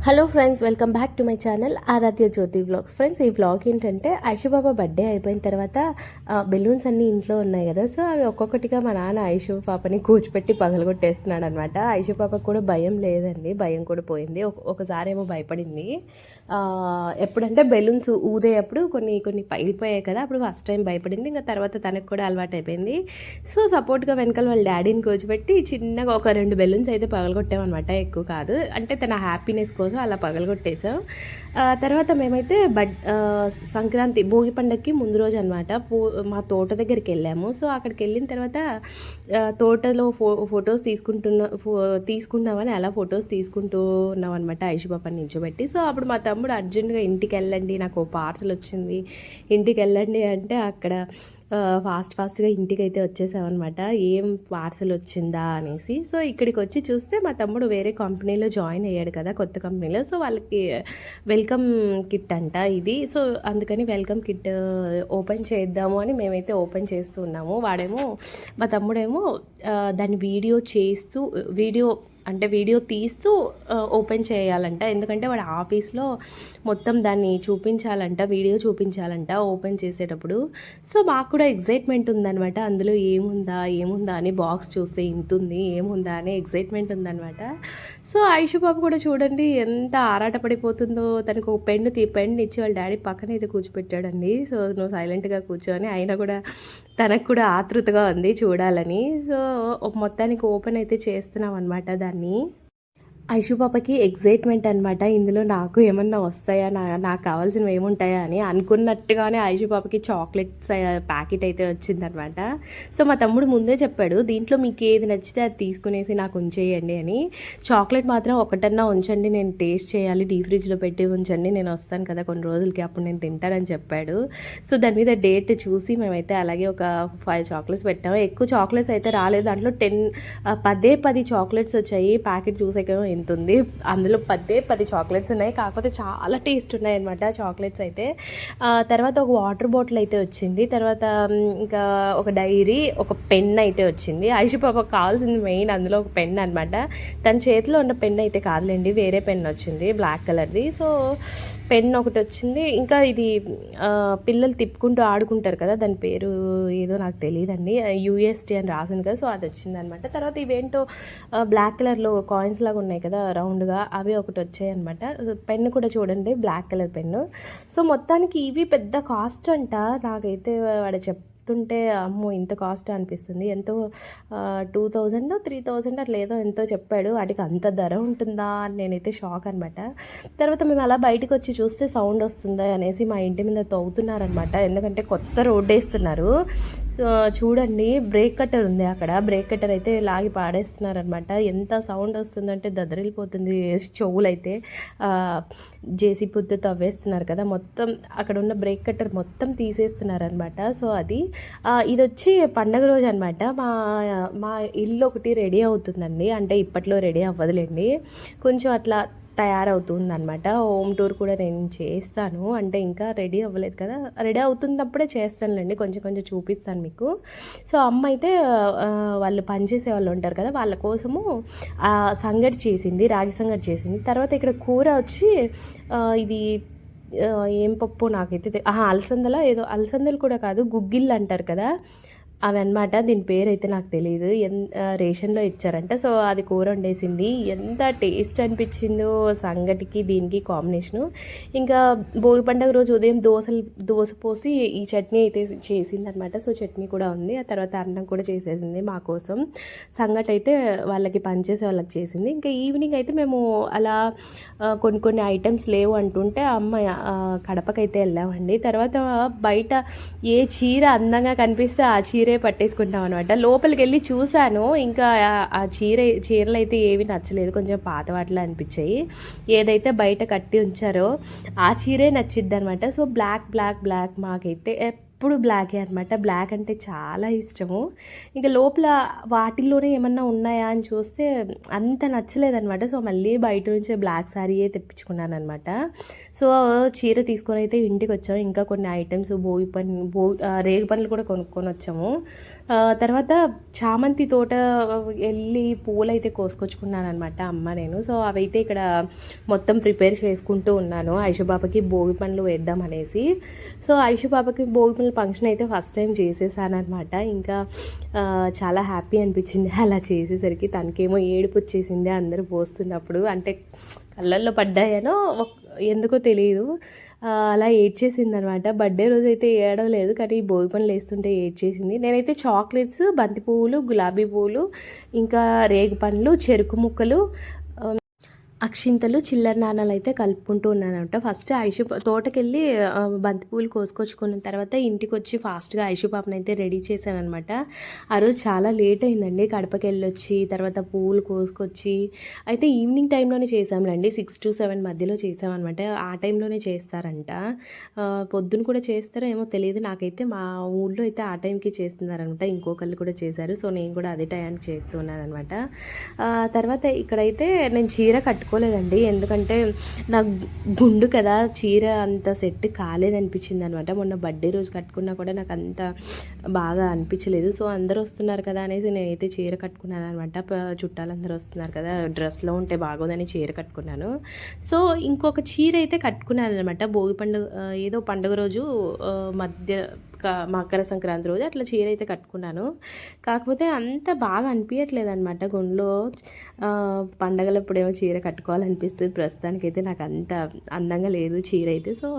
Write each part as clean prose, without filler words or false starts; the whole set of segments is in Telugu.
Hello friends, welcome back to my channel Aaradhya Jyothi vlogs. Friends, ఈ వ్లాగ్ ఏంటంటే ఐషుబాబా బర్త్డే అయిపోయిన తర్వాత బెలూన్స్ అన్నీ ఇంట్లో ఉన్నాయి కదా, సో అవి ఒక్కొక్కటిగా మా నాన్న ఐషు పాపని కూర్చిపెట్టి పగలగొట్టేస్తున్నాడు అనమాట. ఐషు పాపకు కూడా భయం లేదండి, భయం కూడా పోయింది. ఒకసారి ఏమో భయపడింది. ఎప్పుడంటే బెలూన్స్ ఊదేటప్పుడు కొన్ని కొన్ని పగిలిపోయాయి కదా, అప్పుడు ఫస్ట్ టైం భయపడింది. ఇంకా తర్వాత తనకు కూడా అలవాటు అయిపోయింది. సో సపోర్ట్గా వెనకాల వాళ్ళ డాడీని కూర్చోబెట్టి చిన్నగా ఒక 2 బెలూన్స్ అయితే పగలగొట్టామన్నమాట, ఎక్కువ కాదు. అంటే తన హ్యాపీనెస్ కోసం అలా పగలగొట్టేసాం. తర్వాత మేమైతే సంక్రాంతి భోగి పండగకి ముందు రోజు అనమాట మా తోట దగ్గరికి వెళ్ళాము. సో అక్కడికి వెళ్ళిన తర్వాత తోటలో ఫొటోస్ తీసుకుందామని అలా ఫొటోస్ తీసుకుంటూ ఉన్నాం అనమాట ఐషుపాపని నిల్చోబెట్టి. సో అప్పుడు మా తమ్ముడు అర్జెంటుగా ఇంటికి వెళ్ళండి, నాకు పార్సల్ వచ్చింది, ఇంటికి వెళ్ళండి అంటే అక్కడ ఫాస్ట్గా ఇంటికి అయితే వచ్చేసామన్నమాట, ఏం పార్సల్ వచ్చిందా అనేసి. సో ఇక్కడికి వచ్చి చూస్తే మా తమ్ముడు వేరే కంపెనీలో జాయిన్ అయ్యాడు కదా, కొత్త కంపెనీలో. సో వాళ్ళకి వెల్కమ్ కిట్ అంట ఇది. సో అందుకని వెల్కమ్ కిట్ ఓపెన్ చేద్దాము అని మేమైతే ఓపెన్ చేస్తున్నాము. మా తమ్ముడేమో దాన్ని వీడియో తీస్తూ ఓపెన్ చేయాలంట, ఎందుకంటే వాడు ఆఫీస్లో మొత్తం దాన్ని వీడియో చూపించాలంట ఓపెన్ చేసేటప్పుడు. సో మాకు కూడా ఎగ్జైట్మెంట్ ఉందనమాట, అందులో ఏముందా అని బాక్స్ చూస్తే ఇంతుంది, ఏముందా అనే ఎగ్జైట్మెంట్ ఉందనమాట. సో ఐషు బాబు కూడా చూడండి ఎంత ఆరాటపడిపోతుందో. తనకు ఒక పెన్ ఇచ్చి వాళ్ళ డాడీ పక్కన అయితే కూర్చోపెట్టాడండి. సో నువ్వు సైలెంట్గా కూర్చొని, అయినా కూడా తనకు కూడా ఆతృతగా ఉంది చూడాలని. సో మొత్తానికి ఓపెన్ అయితే చేస్తున్నాం అనమాట దాన్ని. ఐషు పాపకి ఎగ్జైట్మెంట్ అనమాట, ఇందులో నాకు ఏమన్నా వస్తాయా, నాకు కావాల్సినవి ఏముంటాయా అని. అనుకున్నట్టుగానే ఐషు పాపకి చాక్లెట్స్ ప్యాకెట్ అయితే వచ్చిందనమాట. సో మా తమ్ముడు ముందే చెప్పాడు, దీంట్లో మీకు ఏది నచ్చితే అది తీసుకునేసి నాకు ఉంచేయండి అని. చాక్లెట్ మాత్రం ఒకటన్నా ఉంచండి, నేను టేస్ట్ చేయాలి, డీ ఫ్రిడ్జ్లో పెట్టి ఉంచండి, నేను వస్తాను కదా కొన్ని రోజులకి, అప్పుడు నేను తింటానని చెప్పాడు. సో దాని మీద డేట్ చూసి మేమైతే అలాగే ఒక 5 చాక్లెట్స్ పెట్టాము. ఎక్కువ చాక్లెట్స్ అయితే రాలేదు, దాంట్లో 10 చాక్లెట్స్ వచ్చాయి. ప్యాకెట్ చూసాకేమో ఎంత ఉంది, అందులో 10 చాక్లెట్స్ ఉన్నాయి, కాకపోతే చాలా టేస్ట్ ఉన్నాయి అనమాట చాక్లెట్స్ అయితే. తర్వాత ఒక వాటర్ బాటిల్ అయితే వచ్చింది, తర్వాత ఇంకా ఒక డైరీ, ఒక పెన్ అయితే వచ్చింది. ఐషు పాపకు కావాల్సింది మెయిన్ అందులో ఒక పెన్ అనమాట. తన చేతిలో ఉన్న పెన్ అయితే కాదులేండి, వేరే పెన్ వచ్చింది బ్లాక్ కలర్ది. సో పెన్ ఒకటి వచ్చింది. ఇంకా ఇది పిల్లలు తిప్పుకుంటూ ఆడుకుంటారు కదా, దాని పేరు ఏదో నాకు తెలియదండి, UST అని రాసింది కదా, సో అది వచ్చింది అనమాట. తర్వాత ఇవేంటో బ్లాక్ కలర్లో కాయిన్స్ లాగా ఉన్నాయి కదా రౌండ్గా, అవి ఒకటి వచ్చాయి అనమాట. పెన్ను కూడా చూడండి, బ్లాక్ కలర్ పెన్ను. సో మొత్తానికి ఇవి పెద్ద కాస్ట్ అంట. నాకైతే వాడు చెప్తుంటే అమ్మో ఇంత కాస్ట్ అనిపిస్తుంది. ఎంతో 2000 3000 అట్లా ఏదో ఎంతో చెప్పాడు. వాటికి అంత ధర ఉంటుందా అని నేనైతే షాక్ అనమాట. తర్వాత మేము అలా బయటకు వచ్చి చూస్తే సౌండ్ వస్తుందా అనేసి మా ఇంటి మీద తవ్వుతున్నారనమాట, ఎందుకంటే కొత్త రోడ్డు వేస్తున్నారు. చూడండి, బ్రేక్ కట్టర్ ఉంది అక్కడ, బ్రేక్ కట్టర్ అయితే లాగి పాడేస్తున్నారనమాట. ఎంత సౌండ్ వస్తుందంటే దద్దరిల్లిపోతుంది చెవులైతే. జేసీబీతో తవ్వేస్తున్నారు కదా, మొత్తం అక్కడ ఉన్న బ్రేక్ కట్టర్ మొత్తం తీసేస్తున్నారనమాట. సో ఇది వచ్చి పండగ రోజు అనమాట. మా ఇల్లు ఒకటి రెడీ అవుతుందండి, అంటే ఇప్పట్లో రెడీ అవ్వదులేండి, కొంచెం అట్లా తయారవుతుంది అనమాట. హోమ్ టూర్ కూడా నేను చేస్తాను, అంటే ఇంకా రెడీ అవ్వలేదు కదా, రెడీ అవుతున్నప్పుడే చేస్తానులేండి, కొంచెం చూపిస్తాను మీకు. సో అమ్మ అయితే వాళ్ళు పనిచేసే వాళ్ళు ఉంటారు కదా, వాళ్ళ కోసము సంగటి చేసింది, రాగి సంగటి చేసింది. తర్వాత ఇక్కడ కూర వచ్చి ఇది ఏం పప్పు నాకైతే అలసందలు కూడా కాదు, గుగ్గిళ్ళు అంటారు కదా అవి అనమాట. దీని పేరు అయితే నాకు తెలియదు, రేషన్లో ఇచ్చారంట. సో అది కూర వండేసింది, ఎంత టేస్ట్ అనిపించిందో సంగటికి దీనికి కాంబినేషను. ఇంకా భోగి పండుగ రోజు ఉదయం దోశ పోసి ఈ చట్నీ అయితే చేసింది అనమాట. సో చట్నీ కూడా ఉంది, ఆ తర్వాత అన్నం కూడా చేసేసింది మా కోసం. సంగటి అయితే వాళ్ళకి పనిచేసే వాళ్ళకి చేసింది. ఇంకా ఈవినింగ్ అయితే మేము అలా కొన్ని ఐటమ్స్ లేవు అంటుంటే అమ్మ కడపకైతే వెళ్ళామండి. తర్వాత బయట ఏ చీర అందంగా కనిపిస్తే ఆ చీర పట్టేసుకుంటాం అనమాట. లోపలికి వెళ్ళి చూశాను, ఇంకా ఆ చీరలు అయితే ఏవి నచ్చలేదు, కొంచెం పాత వాటిలో అనిపించాయి. ఏదైతే బయట కట్టి ఉంచారో ఆ చీరే నచ్చిద్ది అనమాట. సో బ్లాక్ మాకైతే ఎప్పుడు బ్లాకే అనమాట. బ్లాక్ అంటే చాలా ఇష్టము. ఇంకా లోపల వాటిల్లోనే ఏమన్నా ఉన్నాయా అని చూస్తే అంత నచ్చలేదనమాట. సో మళ్ళీ బయట నుంచే బ్లాక్ శారీయే తెప్పించుకున్నాను అనమాట. సో చీర తీసుకొని అయితే ఇంటికి వచ్చాము. ఇంకా కొన్ని ఐటమ్స్ రేగు పనులు కూడా కొనుక్కొని వచ్చాము. తర్వాత చామంతి తోట వెళ్ళి పూలు అయితే కోసుకొచ్చుకున్నాను అనమాట అమ్మ నేను. సో అవైతే ఇక్కడ మొత్తం ప్రిపేర్ చేసుకుంటూ ఉన్నాను ఐషు పాపకి భోగి పనులు వేద్దాం అనేసి. సో ఐషు పాపకి భోగి పనుల ఫంక్షన్ అయితే ఫస్ట్ టైం చేసేసాను అనమాట. ఇంకా చాలా హ్యాపీ అనిపించింది అలా చేసేసరికి. తనకేమో ఏడుపు వచ్చేసింది అందరూ పోస్తున్నప్పుడు, అంటే కళ్ళల్లో పడ్డాయనో ఎందుకో తెలియదు, అలా ఏడ్చేసింది అనమాట. బర్త్డే రోజు అయితే ఏడవలేదు, కానీ భోగి పనులు వేస్తుంటే ఏడ్చేసింది. నేనైతే చాక్లెట్స్, బంతి పువ్వులు, గులాబీ పువ్వులు, ఇంకా రేగు పండ్లు, చెరుకు ముక్కలు, అక్షింతలు, చిల్లర నాణాలు అయితే కలుపుకుంటూ ఉన్నానంట. ఫస్ట్ ఐషు తోటకెళ్ళి బంతిపూలు కోసుకొచ్చుకున్న తర్వాత ఇంటికి వచ్చి ఫాస్ట్గా ఐషు పాపను అయితే రెడీ చేశానమాట. ఆ రోజు చాలా లేట్ అయిందండి. కడపకి వెళ్ళొచ్చి తర్వాత పువ్వులు కోసుకొచ్చి అయితే ఈవినింగ్ టైంలోనే చేసాంలేండి. 6 to 7 మధ్యలో చేసామన్నమాట. ఆ టైంలోనే చేస్తారంట. పొద్దున కూడా చేస్తారో ఏమో తెలియదు నాకైతే. మా ఊళ్ళో అయితే ఆ టైంకి చేస్తున్నారనమాట. ఇంకొకళ్ళు కూడా చేశారు. సో నేను కూడా అదే టైంకి చేస్తున్నాను అనమాట. తర్వాత ఇక్కడైతే నేను చీర కట్టుకోలేదండి, ఎందుకంటే నాకు గుండు కదా, చీర అంత సెట్ కాలేదనిపించింది అనమాట. మొన్న బర్త్డే రోజు కట్టుకున్నా కూడా నాకు అంత బాగా అనిపించలేదు. సో అందరూ వస్తున్నారు కదా అనేసి నేనైతే చీర కట్టుకున్నాను అనమాట. చుట్టాలందరూ వస్తున్నారు కదా, డ్రెస్లో ఉంటే బాగోదని చీర కట్టుకున్నాను. సో ఇంకొక చీర అయితే కట్టుకున్నాను అనమాట. భోగి పండుగ ఏదో పండుగ రోజు మకర సంక్రాంతి రోజు అట్లా చీర అయితే కట్టుకున్నాను. కాకపోతే అంత బాగా అనిపించట్లేదు అనమాట. గుండెలో పండగలప్పుడేమో చీర కట్టుకోవాలనిపిస్తుంది, ప్రస్తుతానికైతే నాకు అంత అందంగా లేదు చీర అయితే. సో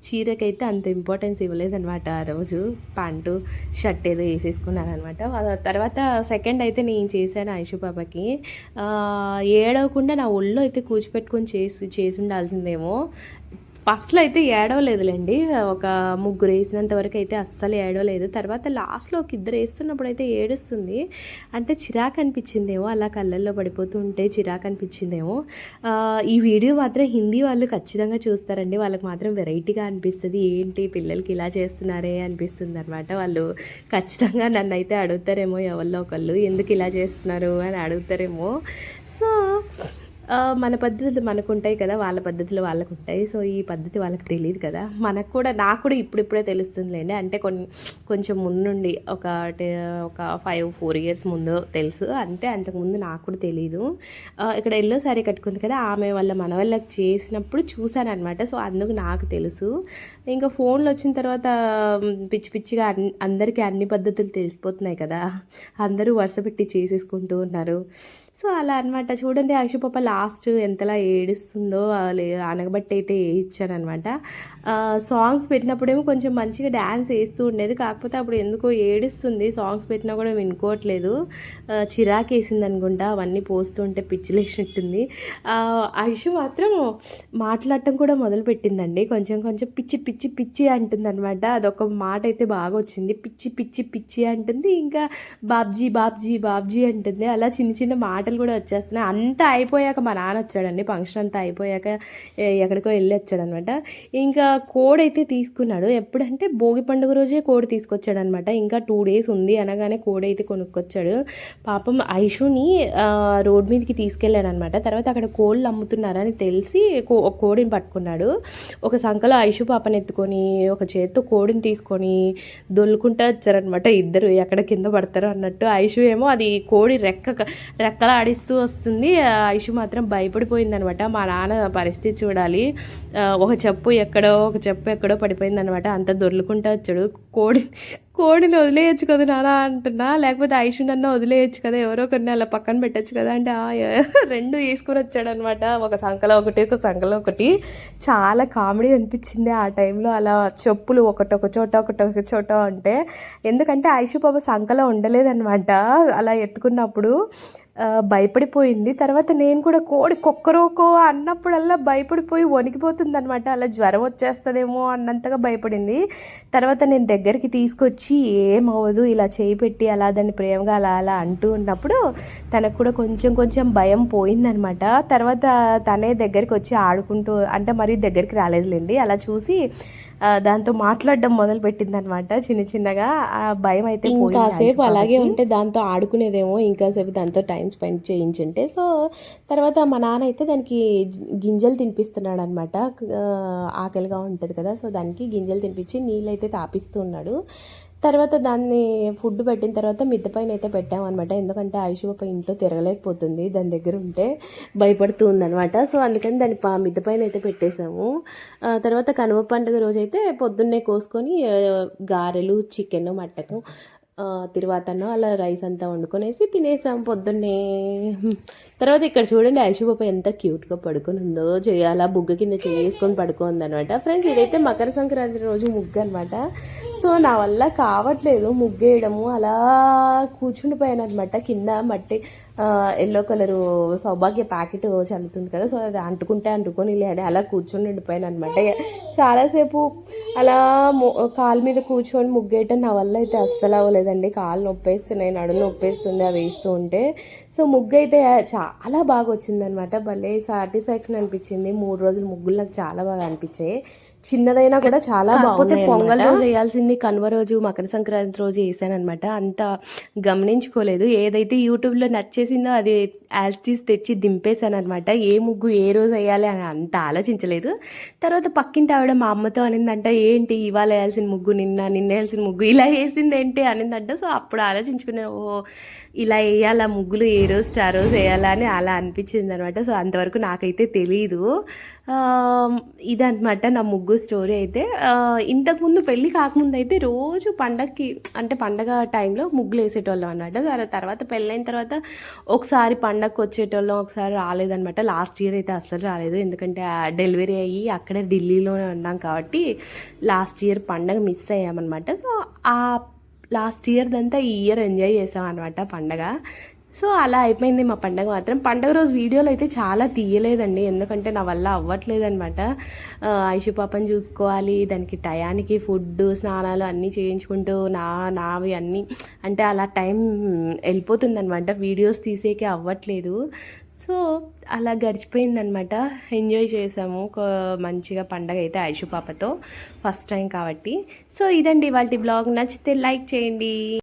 చీరకైతే అంత ఇంపార్టెన్స్ ఇవ్వలేదనమాట. ఆ రోజు ప్యాంటు షర్ట్ ఏదో వేసేసుకున్నాను అనమాట. తర్వాత సెకండ్ అయితే నేను చేశాను ఐషు పాపకి. ఏడవకుండా నా ఒళ్ళో అయితే కూర్చిపెట్టుకొని చేసి ఉండాల్సిందేమో. ఫస్ట్లో అయితే ఏడవలేదులేండి, ఒక ముగ్గురు వేసినంత వరకు అయితే అస్సలు ఏడవలేదు. తర్వాత లాస్ట్లో ఒక ఇద్దరు వేస్తున్నప్పుడు అయితే ఏడుస్తుంది. అంటే చిరాకు అనిపించిందేమో, అలా కళ్ళల్లో పడిపోతూ ఉంటే చిరాకు అనిపించిందేమో. ఈ వీడియో మాత్రం హిందీ వాళ్ళు ఖచ్చితంగా చూస్తారండి. వాళ్ళకి మాత్రం వెరైటీగా అనిపిస్తుంది, ఏంటి పిల్లలకి ఇలా చేస్తున్నారే అనిపిస్తుంది అనమాట. వాళ్ళు ఖచ్చితంగా నన్ను అయితే అడుగుతారేమో, ఎవరిలో ఒకళ్ళు ఎందుకు ఇలా చేస్తున్నారు అని అడుగుతారేమో. సో మన పద్ధతులు మనకు ఉంటాయి కదా, వాళ్ళ పద్ధతులు వాళ్ళకు ఉంటాయి. సో ఈ పద్ధతి వాళ్ళకి తెలియదు కదా. నాకు కూడా ఇప్పుడిప్పుడే తెలుస్తుందిలేండి. అంటే కొంచెం ముందు నుండి ఒక 4 years ముందు తెలుసు అంతే. అంతకుముందు నాకు కూడా తెలీదు. ఇక్కడ ఎల్లో శారీ కట్టుకుంది కదా, ఆమె మన వాళ్ళకి చేసినప్పుడు చూశాను అనమాట. సో అందుకు నాకు తెలుసు. ఇంకా ఫోన్లు వచ్చిన తర్వాత పిచ్చి పిచ్చిగా అందరికీ అన్ని పద్ధతులు తెలిసిపోతున్నాయి కదా, అందరూ వరుస పెట్టి చేసేసుకుంటూ ఉన్నారు. సో అలా అనమాట. చూడండి ఐషు పాప లాస్ట్ ఎంతలా ఏడుస్తుందో, అనగబట్టి అయితే వేయించానమాట. సాంగ్స్ పెట్టినప్పుడేమో కొంచెం మంచిగా డ్యాన్స్ వేస్తూ ఉండేది, కాకపోతే అప్పుడు ఎందుకో ఏడుస్తుంది. సాంగ్స్ పెట్టినా కూడా వినుకోవట్లేదు, చిరాకేసింది అనుకుంటా. అవన్నీ పోస్తుంటే పిచ్చిలేసినట్టుంది. ఐషు మాత్రం మాట్లాడటం కూడా మొదలుపెట్టిందండి. కొంచెం కొంచెం పిచ్చి పిచ్చి పిచ్చి అంటుంది అనమాట. అదొక మాట అయితే బాగా వచ్చింది, పిచ్చి పిచ్చి పిచ్చి అంటుంది. ఇంకా బాబ్జీ బాబ్జీ బాబ్జీ అంటుంది. అలా చిన్న చిన్న మాటలు కూడా వచ్చేస్తున్నాయి. అంతా అయిపోయాక మా నాన్న వచ్చాడండి. ఫంక్షన్ అంతా అయిపోయాక ఎక్కడికో వెళ్ళి వచ్చాడనమాట. ఇంకా కోడ్ అయితే తీసుకున్నాడు. ఎప్పుడంటే భోగి పండుగ రోజే కోడ్ తీసుకొచ్చాడనమాట. ఇంకా 2 days ఉంది అనగానే కోడ్ అయితే కొనుక్కొచ్చాడు. పాపం ఐషుని రోడ్ మీదకి తీసుకెళ్ళాడు అనమాట. తర్వాత అక్కడ కోళ్ళు అమ్ముతున్నారని తెలిసి కోడిని పట్టుకున్నాడు. ఒక సంకలో ఐషు పాపని ఎత్తుకొని ఒక చేత్తో కోడిని తీసుకొని దొల్లుకుంటా వచ్చారనమాట. ఇద్దరు ఎక్కడ కింద పడతారో అన్నట్టు. ఐషు ఏమో అది కోడి రెక్కల ఆడిస్తూ వస్తుంది. ఐషు మాత్రం భయపడిపోయింది అనమాట. మా నాన్న పరిస్థితి చూడాలి, ఒక చెప్పు ఎక్కడో పడిపోయింది అనమాట. అంత దొర్లుకుంటూ వచ్చాడు. కోడిని వదిలేయచ్చు కదా నాన్న అంటున్నా, లేకపోతే ఐషు నన్ను వదిలేయచ్చు కదా, ఎవరో కొన్ని అలా పక్కన పెట్టచ్చు కదా అంటే 2 వేసుకొని వచ్చాడనమాట. ఒక సంకలో ఒకటి. చాలా కామెడీ అనిపించింది ఆ టైంలో. అలా చెప్పులు ఒకటొక చోట అంటే, ఎందుకంటే ఐషు పాప సంకలో ఉండలేదన్నమాట అలా ఎత్తుకున్నప్పుడు. భయపడిపోయింది. తర్వాత నేను కూడా కోడి కొక్కరోకో అన్నప్పుడల్లా భయపడిపోయి వణికిపోతుందనమాట. అలా జ్వరం వచ్చేస్తదేమో అన్నంతగా భయపడింది. తర్వాత నేను దగ్గరికి తీసుకొచ్చి ఏమవ్వదు ఇలా చేయి పెట్టి అలా దాన్ని ప్రేమగా అలా అలా అంటూ ఉన్నప్పుడు తనకు కూడా కొంచెం కొంచెం భయం పోయిందనమాట. తర్వాత తనే దగ్గరికి వచ్చి ఆడుకుంటూ, అంటే మరీ దగ్గరికి రాలేదులేండి, అలా చూసి దాంతో మాట్లాడడం మొదలుపెట్టిందనమాట చిన్న చిన్నగా. ఆ భయం అయితే ఇంకాసేపు అలాగే ఉంటే దాంతో ఆడుకునేదేమో, ఇంకాసేపు దాంతో టైం స్పెండ్ చేయించుంటే. సో తర్వాత మా నాన్న అయితే దానికి గింజలు తినిపిస్తున్నాడు అనమాట. ఆకలిగా ఉంటుంది కదా, సో దానికి గింజలు తినిపించి నీళ్ళు అయితే తాపిస్తూ ఉన్నాడు. తర్వాత దాన్ని ఫుడ్ పెట్టిన తర్వాత మిద్దె పైన అయితే పెట్టామన్నమాట. ఎందుకంటే ఐషుపాప ఇంట్లో తిరగలేకపోతుంది, దాని దగ్గర ఉంటే భయపడుతూ ఉందనమాట. సో అందుకని దాన్ని మిద్దె పైన అయితే పెట్టేశాము. తర్వాత కనుమ పండుగ రోజు అయితే పొద్దున్నే కోసుకొని గారెలు, చికెన్, మటను, తిరువాతను అలా రైస్ అంతా వండుకొనేసి తినేసాం పొద్దున్నే. తర్వాత ఇక్కడ చూడండి ఐషుపాప ఎంత క్యూట్గా పడుకొని ఉందో, చేయాలా బుగ్గ కింద చేసుకొని పడుకుంది అనమాట. ఫ్రెండ్స్ ఇదైతే మకర సంక్రాంతి రోజు ముగ్గు అనమాట. సో నా వల్ల కావట్లేదు ముగ్గేయడము, అలా కూర్చుండిపోయాను అనమాట. కింద మట్టి ఎల్లో కలరు సౌభాగ్య ప్యాకెట్ చల్లుతుంది కదా, సో అది అంటుకొని లేని అలా కూర్చొని ఉండిపోయాను అనమాట. చాలాసేపు అలా కాలు మీద కూర్చొని ముగ్గేయటం నా వల్ల అయితే అస్సలు అవ్వలేదండి. కాలు నొప్పేస్తున్నాయి, నడుము నొప్పేస్తుంది అవి వేస్తూ ఉంటే. సో ముగ్గు అయితే చాలా బాగా వచ్చిందనమాట. భలే సాటిస్ఫాక్షన్ అనిపించింది. 3 రోజులు ముగ్గులు నాకు చాలా బాగా అనిపించాయి. చిన్నదైనా కూడా చాలా బాగుంది. పొంగల్ రోజు వేయాల్సింది కనుమ రోజు, మకర సంక్రాంతి రోజు వేసానమాట. అంత గమనించుకోలేదు. ఏదైతే యూట్యూబ్లో నచ్చేసిందో అది యాజ్టీస్ తెచ్చి దింపేశాను అనమాట. ఏ ముగ్గు ఏ రోజు వేయాలి అని అంత ఆలోచించలేదు. తర్వాత పక్కింటి ఆవిడ మా అమ్మతో అనిందంట, ఏంటి ఇవాళ వేయాల్సిన ముగ్గు నిన్న వేయాల్సిన ముగ్గు ఇలా వేసింది ఏంటి అనిందంట. సో అప్పుడు ఆలోచించుకునే, ఓ ఇలా వేయాలా ముగ్గులు, ఏ రోజు ఆ రోజు వేయాలా అని అలా అనిపించింది అనమాట. సో అంతవరకు నాకైతే తెలీదు. ఇదనమాట నా ముగ్గు స్టోరీ అయితే. ఇంతకుముందు పెళ్ళి కాకముందు అయితే రోజు పండగకి, అంటే పండగ టైంలో ముగ్గులు వేసేటోళ్ళం అనమాట. తర్వాత పెళ్ళైన తర్వాత ఒకసారి పండగకి వచ్చేటోళ్ళం, ఒకసారి రాలేదనమాట. లాస్ట్ ఇయర్ అయితే అస్సలు రాలేదు, ఎందుకంటే డెలివరీ అయ్యి అక్కడే ఢిల్లీలోనే ఉన్నాం కాబట్టి లాస్ట్ ఇయర్ పండగ మిస్ అయ్యామన్నమాట. సో ఆ లాస్ట్ ఇయర్ దంతా ఈ ఇయర్ ఎంజాయ్ చేసాం అనమాట పండగ. సో అలా అయిపోయింది మా పండగ మాత్రం. పండగ రోజు వీడియోలు అయితే చాలా తీయలేదండి, ఎందుకంటే నా వల్ల అవ్వట్లేదు అనమాట. ఐషుపాపని చూసుకోవాలి, దానికి టయానికి ఫుడ్, స్నానాలు అన్నీ చేయించుకుంటూ నావి అన్నీ, అంటే అలా టైం వెళ్ళిపోతుంది అనమాట. వీడియోస్ తీసేకే అవ్వట్లేదు. సో అలా గడిచిపోయిందనమాట. ఎంజాయ్ చేసాము మంచిగా పండగ అయితే ఐషుపాపతో, ఫస్ట్ టైం కాబట్టి. సో ఇదండి ఇవాళ బ్లాగ్. నచ్చితే లైక్ చేయండి.